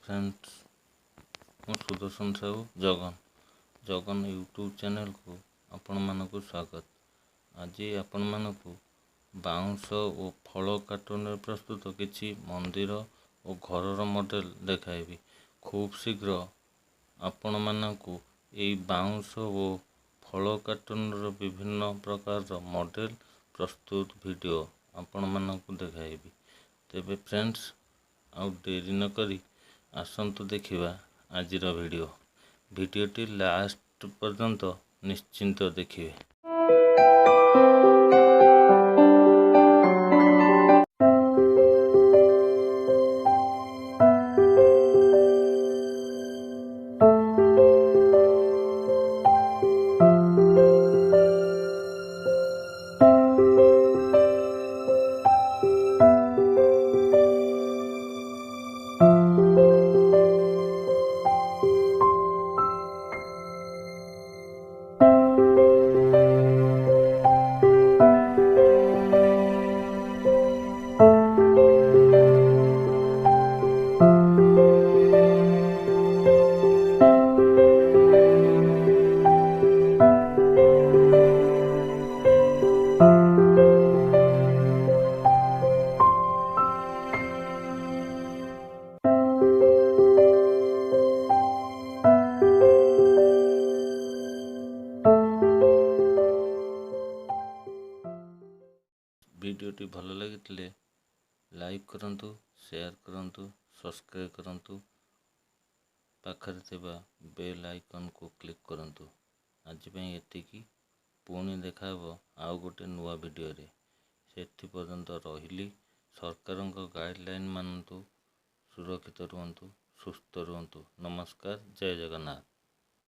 Friends मु Sudarshan Sahu Jagan YouTube channel को आपण मानक स्वागत। आज आपण मानक बाउंश और फल कार्टून प्रस्तुत किसी मंदिर और घर मॉडल देखाइबी। खूब शीघ्र आपण मानक बाउंश और फल कार्टून विभिन्न प्रकार मॉडल प्रस्तुत वीडियो आपण मानक देखाइबी। तेबे फ्रेंड्स आउ देरी न करी आसंतु देखिबा आजिर वीडियोटी लास्ट पर्यंत निश्चिंत देखिए। वीडियोटी भल लगी लाइक करंतु, शेयर करंतु, सब्सक्राइब करंतु, पाखरे थिबा बेल आइकन को क्लिक करंतु। आज पई एतिकी पुणी देखाबो आउ गोटे नुआ वीडियो रे। सेति पर्यंत रहिली सरकारक गाइडलाइन मानतु, सुरक्षित रुहंतु, सुस्थ रुहंतु। नमस्कार, जय जगन्नाथ।